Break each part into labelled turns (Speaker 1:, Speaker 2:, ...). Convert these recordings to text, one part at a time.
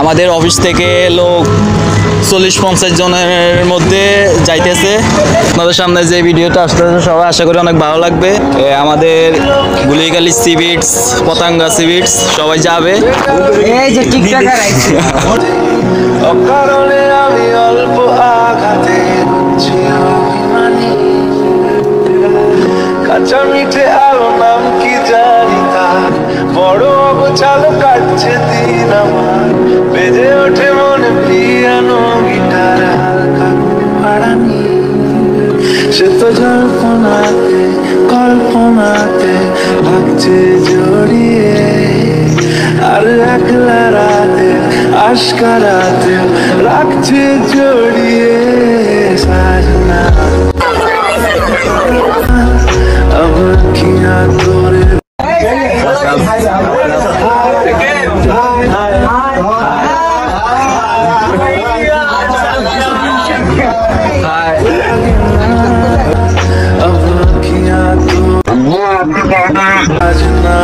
Speaker 1: আমাদের অফিস থেকে লোক 40-50 জনের মধ্যে যাইতেছে। আপনাদের সামনে যে ভিডিওটা আসতেছে সবাই আশা করি অনেক ভালো লাগবে। আমাদের গুলিগালি সি বিটস, পতাঙ্গা সি বিটস সবাই যাবে।
Speaker 2: এই যে টিকটকার আইছে
Speaker 3: অকারণে আমি অল্প আঘাতে হচ্ছি অভিমানী, কাঁচা মিঠে আলো নাম কি জানি তা, বড় অগোছাল কাটছে দিন আমার, বেজে ওঠে মনে পিয়ানো গিটার হালকা পাড়ানি, সে তো জল্পনাতে কল্পনাতে লাগছে জড়িয়ে, আর একলা রাতে আশকারাতে রাখছে জড়িয়ে সাজনা আমার কিয়া করে সাজনা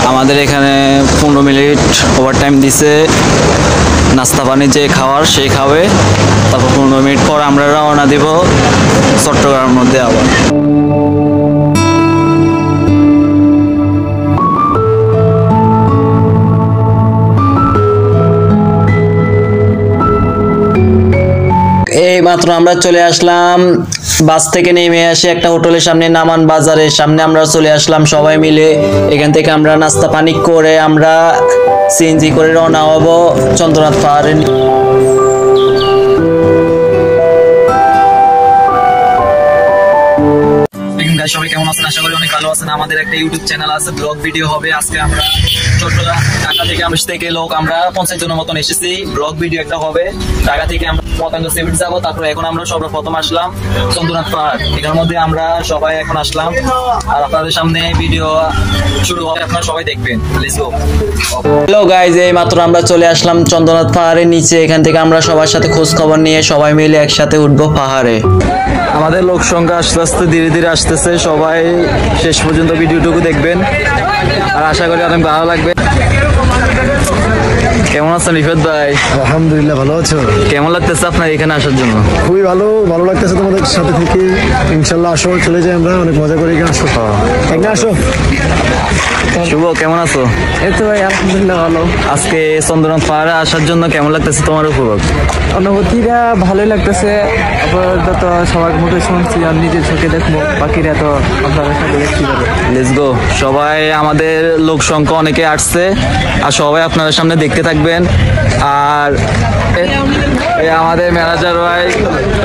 Speaker 1: আমাদের এখানে 15 মিনিট ওভারটাইম দিছে, নাস্তা পানি যে খাওয়ার সেই খাবে, তারপর 15 মিনিট পর আমরা রওনা দিব চট্টগ্রামের মধ্যে আবার। এই মাত্র আমরা চলে আসলাম বাস থেকে নেমে এসে একটা হোটেলের সামনে, নামান বাজারের সামনে আমরা চলে আসলাম সবাই মিলে। এখান থেকে আমরা নাস্তা পানি করে আমরা সিএনজি করে রওনা হব চন্দ্রনাথ পাহাড়ে। সবাই কেমন আছেন? আশা করি অনেক ভালো আছেন। আমাদের একটা ইউটিউব চ্যানেল আছে, ব্লগ ভিডিও হবে। আজকে আমরা চট্টগ্রাম ঢাকা থেকে থেকে লোক আমরা 50 জনের মতন এসেছি, ব্লগ ভিডিও একটা হবে। ঢাকা থেকে আমরা পতাঙ্গা সি বিচ যাবো, তারপরে এখন আমরা সর্বপ্রথম আসলাম চন্দ্রনাথ পাহাড়। এটার মধ্যে আমরা সবাই এখন আসলাম আর আপনাদের সামনে ভিডিও শুরু হবে, আপনারা সবাই দেখবেন। Let's go. হ্যালো গাইজ, এই মাত্র আমরা চলে আসলাম চন্দ্রনাথ পাহাড়ের নিচে। এখান থেকে আমরা সবার সাথে খোঁজ খবর নিয়ে সবাই মিলে একসাথে উঠবো পাহাড়ে। আমাদের লোক সংখ্যা আস্তে আস্তে ধীরে ধীরে আসতেছে, সবাই শেষ পর্যন্ত ভিডিওটুকু দেখবেন আর আশা করি অনেক ভালো লাগবে। কেমন আছেন রিফাত ভাই?
Speaker 4: আলহামদুলিল্লাহ, ভালো আছো?
Speaker 1: কেমন লাগতেছে আপনার এখানে আসার জন্য?
Speaker 4: খুবই ভালো লাগতেছে তোমাদের সাথে থেকে। ইনশাল্লাহ আসো, চলে যাই আমরা, অনেক মজা করে এখানে আসো। একদিন আসো।
Speaker 1: শুভ, কেমন আছো?
Speaker 2: এই তো ভাই আলহামদুলিল্লাহ ভালো।
Speaker 1: আজকে চন্দ্রনাথ পাহাড়ে আসার জন্য কেমন লাগতেছে তোমার উপভোগ?
Speaker 2: অনুভূতিটা ভালোই লাগতেছে। আপাতত সবার মুখে শুনছি আর নিজের চোখে দেখবো, বাকিরা তো আপনাদের সাথে দেখতে পাবে।
Speaker 1: Let's go. সবাই আমাদের লোক সংখ্যা অনেকে আসছে আর সবাই আপনাদের সামনে দেখতে থাকবেন। আর আমাদের ম্যানেজার ভাই,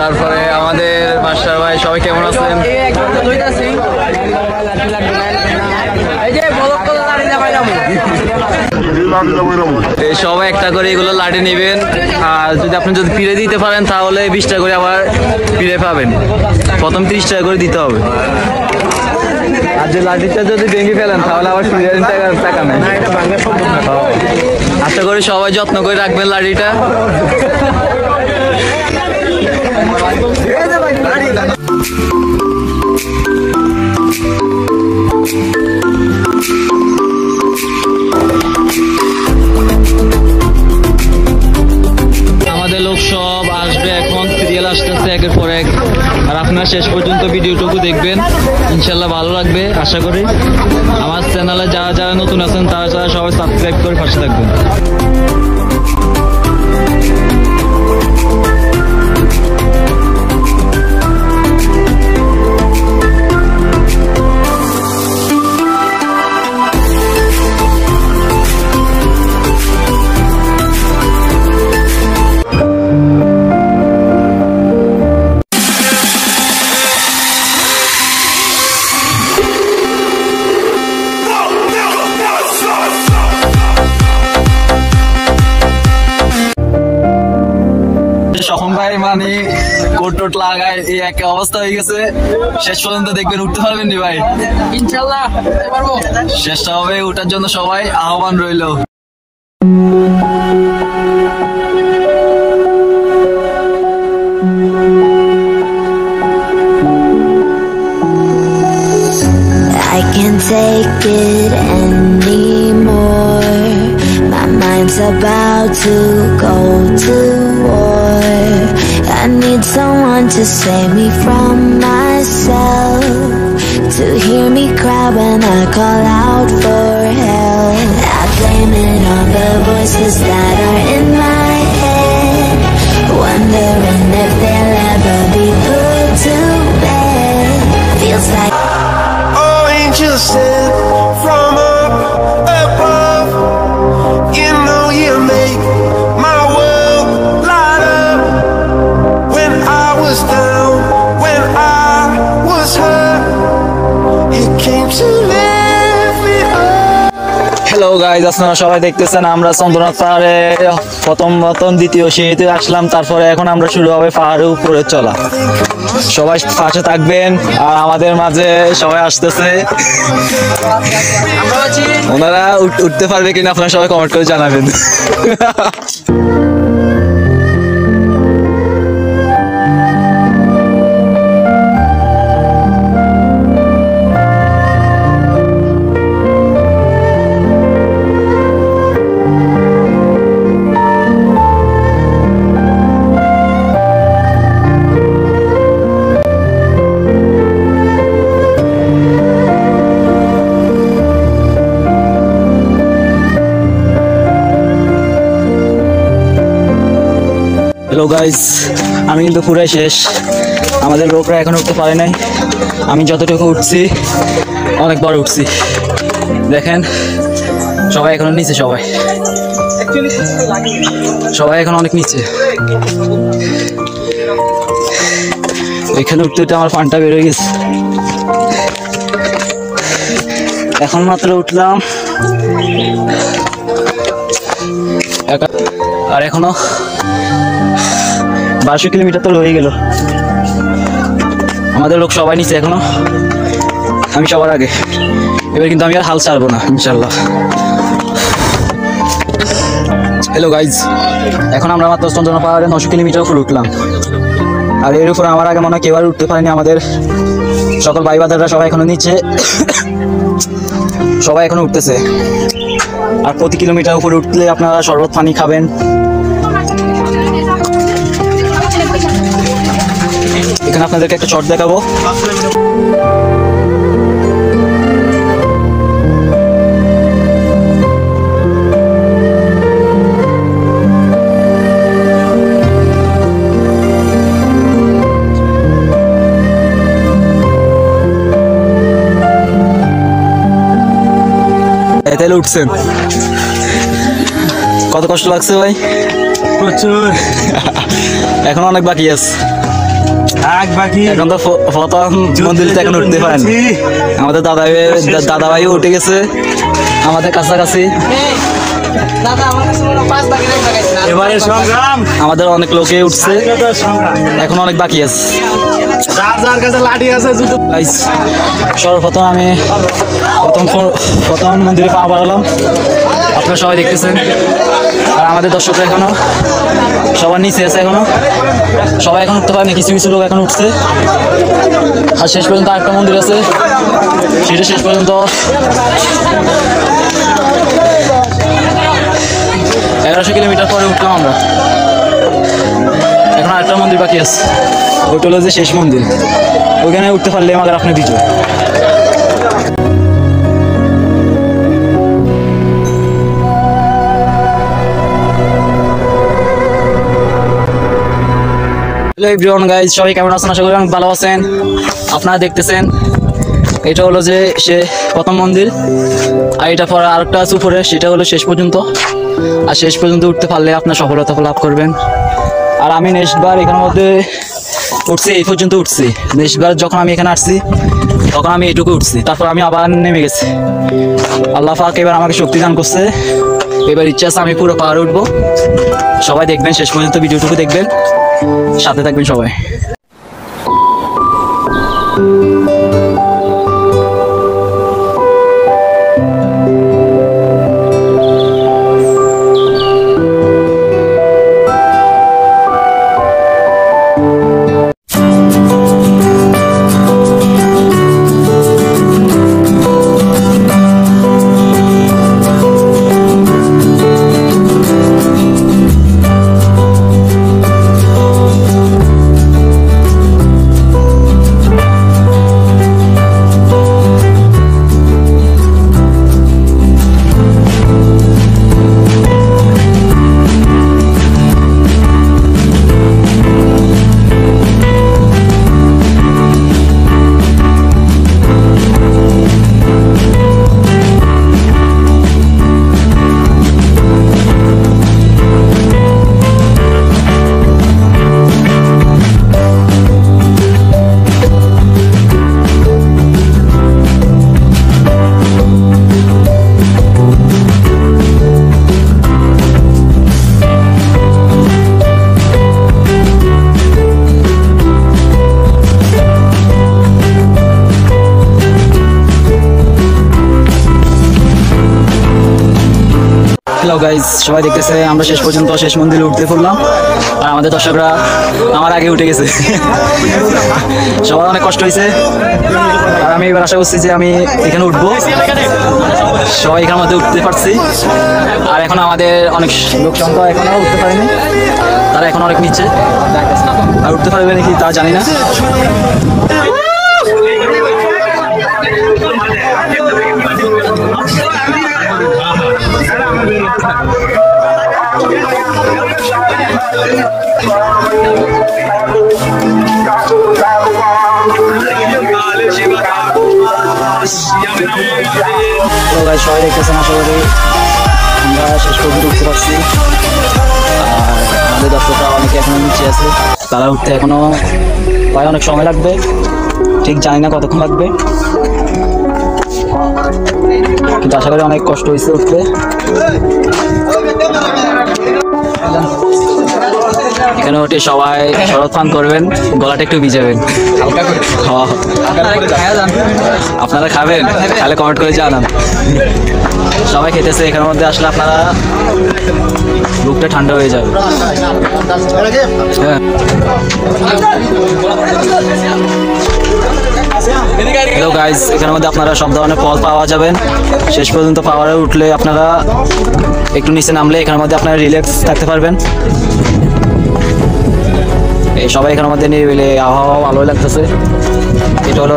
Speaker 1: তারপরে আমাদের মাস্টার ভাই, সবাই কেমন আছেন? সবাই একটা করে এগুলো লাঠি নেবেন, আর যদি ফিরে দিতে পারেন তাহলে 20 টাকা করে আবার ফিরে পাবেন। প্রথম 30 টাকা করে দিতে হবে, আর যে লাঠিটা যদি ভেঙে ফেলেন তাহলে আবার ফিরে টাকা নেই। আশা করি সবাই যত্ন করে রাখবেন লাঠিটা। আমাদের লোক সব আসবে এখন, সিরিয়াল আসতেছে একের পর এক, আর আপনারা শেষ পর্যন্ত ভিডিওটুকু দেখবেন, ইনশাল্লাহ ভালো লাগবে আশা করি। আমার চ্যানেলে যারা যারা নতুন আছেন তারা সবাই সাবস্ক্রাইব করে পাশে থাকবেন। মানে কোট টোট লাগায় এই এক অবস্থা হয়ে গেছে। শেষ পর্যন্ত দেখবেন উঠতে পারবেন নি ভাই,
Speaker 2: ইনশাআল্লাহ পারবো।
Speaker 1: চেষ্টা হবে উঠার জন্য, সবাই আহ্বান রইল।
Speaker 5: I can't take it anymore. My mind's about to go to war. I need someone to save me from myself, to hear me cry when I call out for help. I blame it on the voices that are in my head, wondering if they'll ever be put to bed. Feels like
Speaker 3: angels sent from up above. You know you make my world light up. When I was down, when I was hurt, you came to lift me up.
Speaker 1: Hello guys, আপনারা সবাই দেখতেছেন আমরা চন্দ্রনাথ পাহাড়ে প্রথম দ্বিতীয় সিঁড়িতে আসলাম। তারপরে এখন আমরা শুরু হবে পাহাড়ের উপরে চলা। সবাই পাশে থাকবেন। আর আমাদের মাঝে সবাই আসতেছে, ওনারা উঠতে পারবে কিনা আপনারা সবাই কমেন্ট করে জানাবেন। হ্যালো গাইস, আমি কিন্তু পুরাই শেষ। আমাদের লোকরা এখন উঠতে পারে নাই। আমি যতটুকু উঠছি অনেক বড় উঠছি। দেখেন সবাই এখন নিচে, সবাই এখন অনেক নিচে। এখানে উঠতে উঠতে আমার পানটা বের হয়ে গেছে। এখন মাত্র উঠলাম আর এখনো 1200 কিলোমিটার তো হয়ে গেল। আমাদের লোক সবাই নিচে এখনো, আমি সবার আগে। এবার কিন্তু আমি আর হাল ছাড়বো না ইনশাল্লাহ। হ্যালো গাইজ, এখন আমরা মাত্র চন্দ্রনাথ পাহাড়ে 900 কিলোমিটার উপরে উঠলাম। আর এর উপরে আমার আগে মনে হয় কেউ আর উঠতে পারেনি। আমাদের সকল ভাই বাদাররা সবাই এখনো নিচে, সবাই এখনো উঠতেছে। আর প্রতি কিলোমিটার উপরে উঠলে আপনারা শরবত পানি খাবেন। এখানে আপনাদেরকে একটা শট দেখাবো। তাহলে উঠছেন, কত কষ্ট লাগছে ভাই? প্রচুর। এখন অনেক বাকি আছে, এখন তো প্রথম মন্দিরে এখন উঠতে পারেন। আমাদের দাদা ভাই উঠে গেছে আমাদের কাছাকাছি। আমাদের অনেক লোকে উঠছে, এখন অনেক বাকি আছে। সর্বপ্রথম আমি প্রথম মন্দিরে পা বাড়ালাম, আপনারা সবাই দেখতেছেন। আর আমাদের দর্শকরা এখনো সবার নিচে আছে, এখনো সবাই এখন উঠতে পারেনি, কিছু কিছু লোক এখন উঠছে। আর শেষ পর্যন্ত আরেকটা মন্দির আছে, সেটা শেষ পর্যন্ত 1100 কিলোমিটার পরে উঠলাম আমরা। এখন আরেকটা মন্দির বাকি আছে, ওইটা হলো যে শেষ মন্দির। ওইখানে উঠতে পারলে আমাদের আপনি বিজয়। হ্যালো এভরিওয়ান গাইজ, সবাই কেমন আছেন? আশা করি অনেক ভালো আছেন। আপনারা দেখতেছেন এটা হলো যে সে প্রথম মন্দির, আর এটা পরে আরেকটা আছে উপরে, সেটা হলো শেষ পর্যন্ত। আর শেষ পর্যন্ত উঠতে পারলে আপনার সফলতা লাভ করবেন। আর আমি নেক্সট বার এখানের মধ্যে উঠছি, এই পর্যন্ত উঠছি। নেক্সট বার যখন আমি এখানে আসছি তখন আমি এইটুকু উঠছি, তারপর আমি আবার নেমে গেছি। আল্লাহ পাক এবার আমাকে শক্তি দান করছে। এবার ইচ্ছা আছে আমি পুরো পাহাড়ে উঠবো। সবাই দেখবেন, শেষ পর্যন্ত ভিডিওটুকু দেখবেন। সাথে থাকবেন সবাই। হ্যালো গাইজ, সবাই দেখতেছে আমরা শেষ পর্যন্ত শেষ মন্দিরে উঠতে পড়লাম, আর আমাদের দর্শকরা আমার আগে উঠে গেছে। সবার অনেক কষ্ট হয়েছে, আর আমি এবার আশা করছি যে আমি এখানে উঠবো। সবাই এখানের মধ্যে উঠতে পারছি, আর এখন আমাদের অনেক লোক সংখ্যা এখনো উঠতে পারেনি, তারা এখন অনেক নিচে, আর উঠতে পারবে নাকি তা জানি না। সবাই দেখতেছেন, আশা করি আমরা শেষ পর্যন্ত উঠতে পারছি। আর আমাদের দর্শকরা অনেকে এখনো নিচে আছে, তারা উঠতে এখনো প্রায় অনেক সময় লাগবে, ঠিক জানি না কতক্ষণ লাগবে, কিন্তু আশা করি অনেক কষ্ট হয়েছে উঠতে। এখানে উঠে সবাই শরৎ পান করবেন, গলাটা একটু ভিজাবেন, আপনারা খাবেন, তাহলে কমেন্ট করে জানান। সবাই খেতেছে, এখানের মধ্যে আসলে আপনারা বুকটা ঠান্ডা হয়ে যাবে। হ্যালো গাইজ, এখানের মধ্যে আপনারা সব ধরনের ফল পাওয়া যাবেন। শেষ পর্যন্ত পাওয়ারে উঠলে আপনারা একটু নিচে নামলে এখানের মধ্যে আপনারা রিল্যাক্স থাকতে পারবেন। এই সবাই এখানের মধ্যে নিরিবিলি, আবহাওয়া ভালোই লাগতেছে। এটা হলো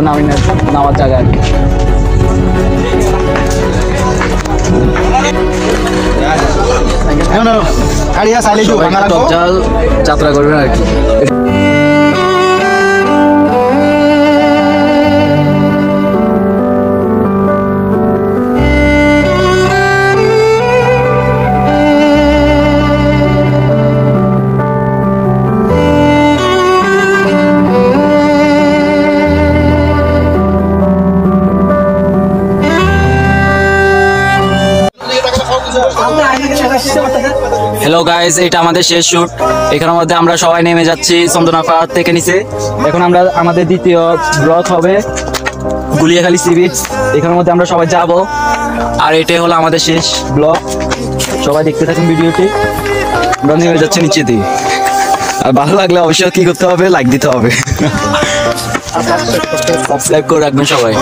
Speaker 1: নামার জায়গা। যাত্রা করবেন আর কি। হ্যালো গাইজ, এটা আমাদের শেষ শুট। এখানের মধ্যে আমরা সবাই নেমে যাচ্ছি চন্দনা পাহাড় থেকে নিচে। এখন আমরা আমাদের দ্বিতীয় ব্লক হবে গুলিয়াখালী সি বিচ, এখানের মধ্যে আমরা সবাই যাব। আর এটাই হলো আমাদের শেষ ব্লক। সবাই দেখতে থাকুন ভিডিওটি। আমরা নেমে যাচ্ছি নিচে দিয়ে। আর ভালো লাগলে অবশ্যই কি করতে হবে, লাইক দিতে হবে, সাবস্ক্রাইব করে রাখবেন সবাই।